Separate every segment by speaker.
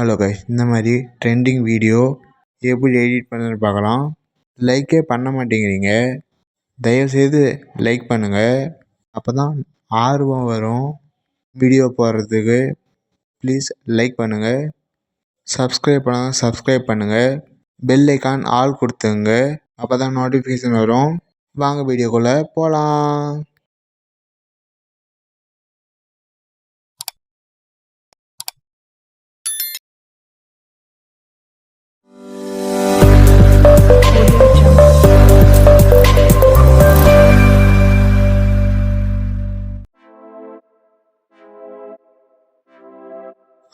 Speaker 1: Hello guys, இந்த மாதிரி trending video எப்படி எடிட் பண்ணுன்னு பார்க்கலாம். லைக்கே பண்ண மாட்டேங்கிறீங்க. தயவுசெய்து லைக் பண்ணுங்கள். அப்போ தான் ஆர்வம் வரும் வீடியோ போடுறதுக்கு. ப்ளீஸ் லைக் பண்ணுங்கள். சப்ஸ்கிரைப் பண்ணுங்கள். பெல் ஐக்கான் ஆல் கொடுத்துங்க. அப்போ தான் நோட்டிஃபிகேஷன் வரும். வாங்க வீடியோக்குள்ளே போகலாம்.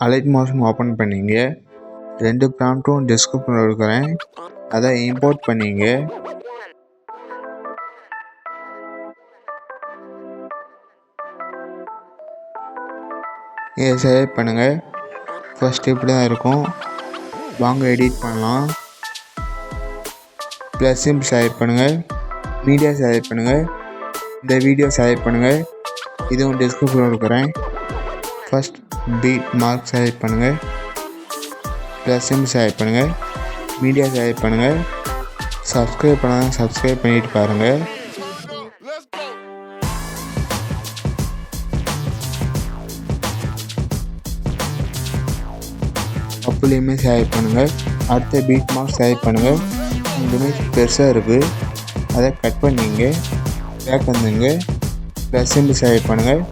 Speaker 1: அலைட் மோஷன் ஓப்பன் பண்ணிங்க. 2 ப்ராம்ப்ட்டும் டிஸ்கிரிப்ஷனில் இருக்கிறேன், அதை இம்போர்ட் பண்ணிங்க. இதை செலக்ட் பண்ணுங்கள். ஃபஸ்ட்டு இப்படி தான் இருக்கும். வாங்க எடிட் பண்ணலாம். ப்ளஸ் சிம்பிள் செலக்ட் பண்ணுங்கள். மீடியா செலக்ட் பண்ணுங்கள். இந்த வீடியோ செலக்ட் பண்ணுங்கள். இதுவும் டிஸ்கிரிப்ஷனில் இருக்கிறேன். ஃபஸ்ட் பீட் மார்க் செலக்ட் பண்ணுங்கள். ப்ளஸ் சிம்பிள் செலக்ட் பண்ணுங்கள். மீடியா செலக்ட் பண்ணுங்கள். சப்ஸ்கிரைப் பண்ணிட்டு பாருங்கள். அப்புலேயுமே செலக்ட் பண்ணுங்கள். அடுத்த பீட் மார்க் செலக்ட் பண்ணுங்கள். இந்த இமேஜ் பெருசாக இருக்குது, அதை கட் பண்ணிங்க. பேக் வந்துங்க. ப்ளஸ் சிம்பிள் செலக்ட் பண்ணுங்கள்.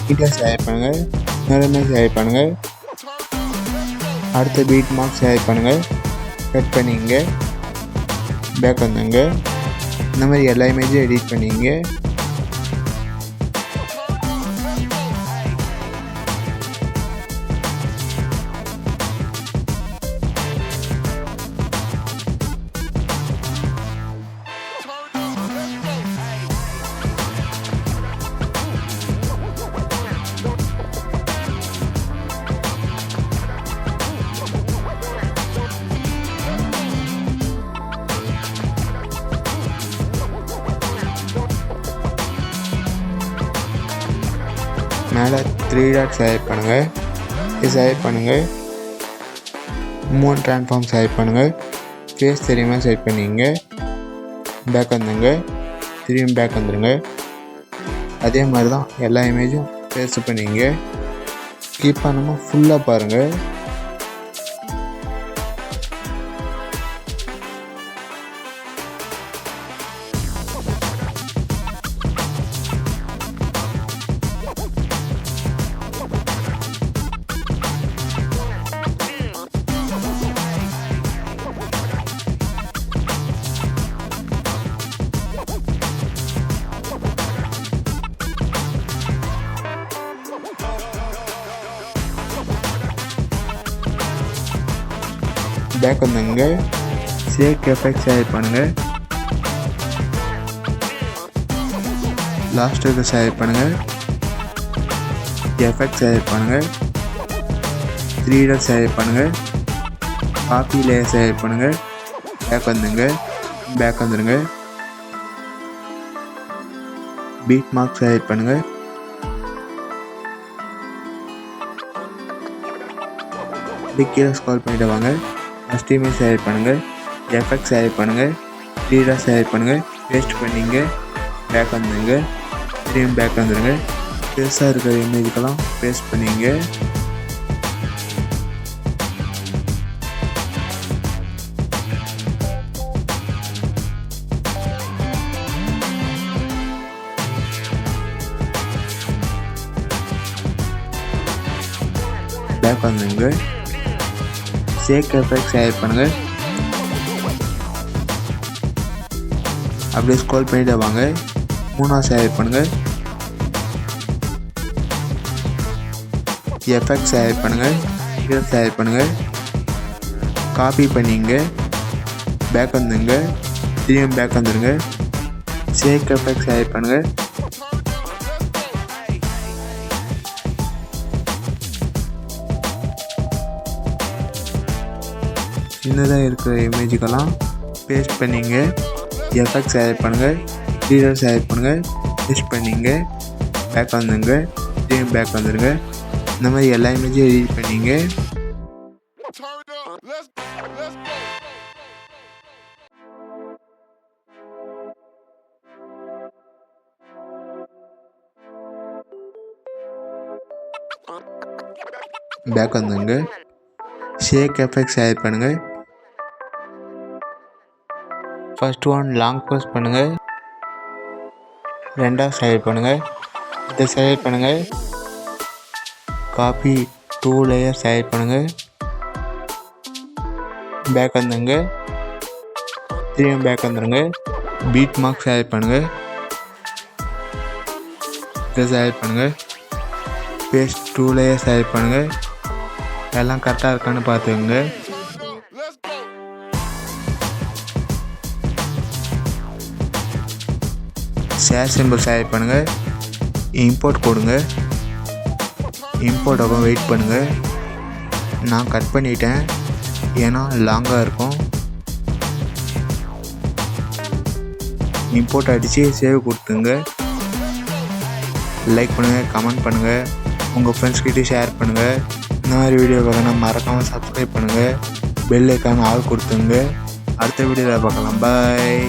Speaker 1: மீடியா செலக்ட் பண்ணுங்கள். நேரமே செலக்ட் பண்ணுங்கள். அடுத்த பீட் மார்க் செலக்ட் பண்ணுங்கள். கட் பண்ணிங்க. பேக் வந்துங்க. இந்த மாதிரி எல்லா இமேஜும் எடிட் பண்ணிங்க. மேலே 3 டாட் செலக்ட் பண்ணுங்கள். இது செலக்ட் பண்ணுங்கள். மூணு ட்ரான்ஸ்ஃபார்ம் செலக்ட் பண்ணுங்கள். ஃபேஸ் தெரியுமா செலக்ட் பண்ணிங்க. பேக் வந்துங்க. திரும்பியும் பேக் வந்துடுங்க. அதே மாதிரி தான் எல்லா இமேஜும் பேஸ்ட் பண்ணிங்க. ஸ்கிப் பண்ணாமல் ஃபுல்லாக பாருங்கள். பேக் வந்துங்க. சேக் எஃபெக்ட் செலக்ட் பண்ணுங்கள். லாஸ்ட்டுக்கு செலக்ட் பண்ணுங்கள். எஃபெக்ட் செலக்ட் பண்ணுங்கள். 3 டாட் செலக்ட் பண்ணுங்கள். காப்பி லேயர் செலக்ட் பண்ணுங்கள். பேக் வந்துங்க. பேக் வந்துடுங்க. பீட் மார்க் செலக்ட் பண்ணுங்கள். கீழே ஸ்க்ரால் பண்ணிட்டு வாங்க. ஃபஸ்ட் இமேஜ் செலக்ட் பண்ணுங்கள். எஃபெக்ட் செலக்ட் பண்ணுங்கள். 3 டாட் செலக்ட் பண்ணுங்கள். பேஸ்ட் பண்ணிங்க. பேக் வந்துடுங்க. திரும்பி பேக் வந்துடுங்க. பெருசாக இருக்கிற இமேஜுக்கெல்லாம் பேஸ்ட் பண்ணிங்க. பேக் வந்துடுங்க. சேக் எஃபெக்ட் செலக்ட் பண்ணுங்கள். அப்படியே ஸ்க்ரோல் பண்ணிட்டு வாங்க. 3 செலக்ட் பண்ணுங்கள். எஃபெக்ட் செலக்ட் பண்ணுங்கள். கீழே செலக்ட் பண்ணுங்கள். காப்பி பண்ணிங்க. பேக் வந்துங்க. திரும்பியும் பேக் வந்துடுங்க. சேக் எஃபெக்ட் செலக்ட் பண்ணுங்கள். சின்னதாக இருக்கிற இமேஜுக்கெல்லாம் பேஸ்ட் பண்ணிங்க. எஃபெக்ட் செலக்ட் பண்ணுங்கள். 3 டாட் செலக்ட் பண்ணுங்கள். பேஸ்ட் பண்ணிங்க. பேக் வந்துங்க. திரும்பி பேக் வந்துடுங்க. இந்த மாதிரி எல்லா இமேஜும் எடிட் பண்ணிங்க. பேக் வந்துங்க. ஷேக் எஃபெக்ட்ஸ் ஆட் பண்ணுங்கள். ஃபர்ஸ்ட் ஒன் லாங் ப்ரெஸ் பண்ணுங்கள். ரெண்டாவது செலக்ட் பண்ணுங்கள். இதை செலக்ட் பண்ணுங்கள். காப்பி 2 லேயர் செலக்ட் பண்ணுங்கள். பேக் வந்துங்க. திரும்ப பேக் வந்துடுங்க. பீட் மார்க் செலக்ட் பண்ணுங்கள். இதை செலக்ட் பண்ணுங்கள். பேஸ்ட் 2 லேயர் செலக்ட் பண்ணுங்கள். எல்லாம் கரெக்டாக இருக்கான்னு பார்த்துக்கோங்க. ஷேர் சிம்பிள் செலக்ட் பண்ணுங்கள். இம்போர்ட் கொடுங்க. இம்போர்ட் அப்புறம் வெயிட் பண்ணுங்கள். நான் கட் பண்ணிட்டேன், ஏன்னா லாங்காக இருக்கும். இம்போர்ட் அடித்து சேவ் கொடுத்துங்க. லைக் பண்ணுங்கள், கமெண்ட் பண்ணுங்கள், உங்கள் ஃப்ரெண்ட்ஸ்கிட்டே ஷேர் பண்ணுங்கள். இந்த மாதிரி வீடியோ பார்க்கணும் மறக்காமல் சப்ஸ்கிரைப் பண்ணுங்கள். பெல் ஐக்கான ஆள் கொடுத்துங்க. அடுத்த வீடியோவில் பார்க்கலாம். பாய்.